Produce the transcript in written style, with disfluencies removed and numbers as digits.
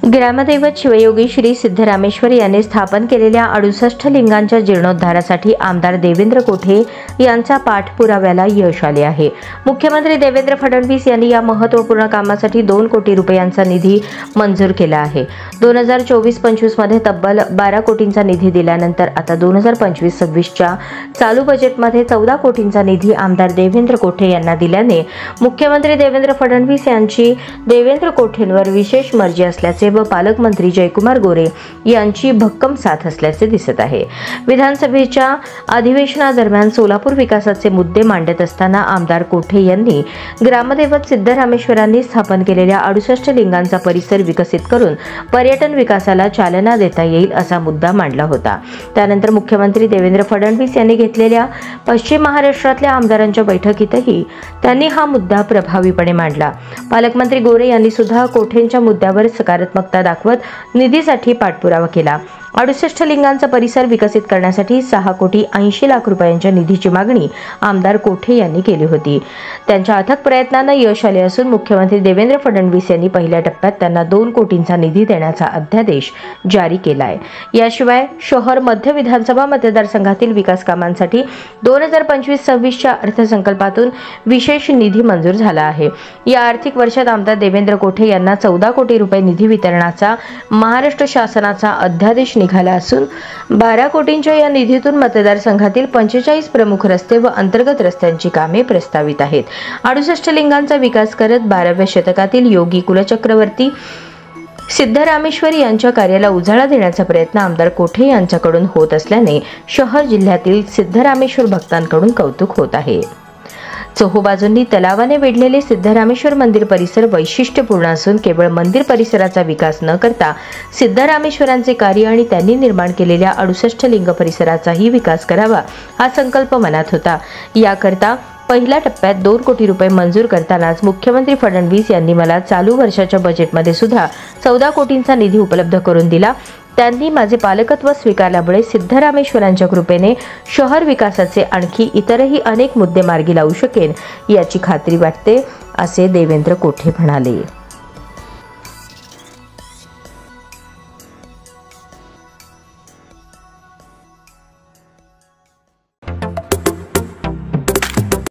ग्रामदैवत शिवयोगी श्री सिद्धरामेश्वर यांनी स्थापन केलेल्या 68 लिंगांच्या जीर्णोद्धारासाठी आमदार देवेंद्र कोठे यांचा पाठपुराव्याला यश आले आहे। मुख्यमंत्री देवेंद्र फडणवीस यांनी या महत्त्वपूर्ण कामासाठी 2 कोटी रुपयांचा निधी मंजूर केला आहे। 2024-25 मध्ये तब्बल 12 कोटींचा निधी दिल्यानंतर आता 2025-26च्या चालू बजेटमध्ये 14 कोटींचा निधी आमदार देवेंद्र कोठे यांना दिल्याने मुख्यमंत्री देवेंद्र फडणवीस यांची देवेंद्र कोठेंवर विशेष मर्जी असल्याचे व पालकमंत्री जयकुमार गोरे यांची भक्कम साथ असल्याचे दिसत आहे। विधानसभेच्या अधिवेशनादरम्यान सोलापूर विकासाचे मुद्दे मांडत असताना आमदार कोठे यांनी ग्रामदैवत सिद्धरामेश्वरांनी स्थापन केलेल्या 68 लिंगांचा परिसर विकसित करून पर्यटन विकासाला चालना देता येईल असा मुद्दा मांडला होता। त्यानंतर मुख्यमंत्री देवेंद्र फडणवीस यांनी घेतलेल्या पश्चिम महाराष्ट्रातल्या आमदारांच्या बैठकीतही त्यांनी हा मुद्दा प्रभावीपणे मांडला। पालकमंत्री गोरे यांनी सुद्धा कोठेंच्या मुद्द्यावर सकारात्मक दाखवत निधीसाठी पाठपुरावा केला। 68 लिंगांचा परिसर विकसित करण्यासाठी 6 कोटी 80 लाख रुपयांच्या निधीची मागणी आमदार कोठे यांनी केली होती। त्यांच्या अथक प्रयत्नांना यश आले असून मुख्यमंत्री देवेंद्र फडणवीस यांनी पहिल्या टप्प्यात त्यांना 2 कोटींचा निधी देण्याचा अध्यादेश जारी केला आहे। याशिवाय शहर मध्य विधानसभा मतदारसंघातील विकास कामांसाठी 2025-26च्या अर्थसंकल्पातून विशेष निधी मंजूर झाला आहे। या आर्थिक वर्षात आमदार देवेंद्र कोठे यांना 14 कोटी रुपये निधी वितरणाचा महाराष्ट्र शासनाचा अध्यादेश निघाला असून 12 कोटींच्या या निधीतून मतदारसंघातील 45 प्रमुख रस्ते व अंतर्गत रस्त्यांची कामे प्रस्तावित आहेत। 68 लिंगांचा विकास करत 12व्या शतकातील योगी कुलचक्रवर्ती सिद्धरामेश्वर यांच्या कार्याला उजाळा देण्याचा प्रयत्न आमदार कोठे यांच्याकडून होत असल्याने शहर जिल्ह्यातील सिद्धरामेश्वर भक्तांकडून कौतुक होत आहे। चोहोबाजूंनी तलावाने वेढलेले सिद्धरामेश्वर मंदिर परिसर वैशिष्ट्यपूर्ण असून केवळ मंदिर परिसराचा विकास न करता सिद्धरामेश्वरांचे कार्य आणि त्यांनी निर्माण केलेल्या 68 लिंग परिसराचाही विकास करावा हा संकल्प मनात होता। याकरता पहिल्या टप्प्यात 2 कोटी रुपये मंजूर करतानाच मुख्यमंत्री फडणवीस यांनी मला चालू वर्षाच्या बजेटमध्ये सुद्धा 14 कोटींचा निधी उपलब्ध करून दिला। त्यांनी माझे पालकत्व स्वीकारल्यामुळे सिद्धरामेश्वरांच्या कृपेने शहर विकासाचे आणखी इतरही अनेक मुद्दे मार्गी लावू शकेन याची खात्री वाटते, असे देवेंद्र कोठे म्हणाले।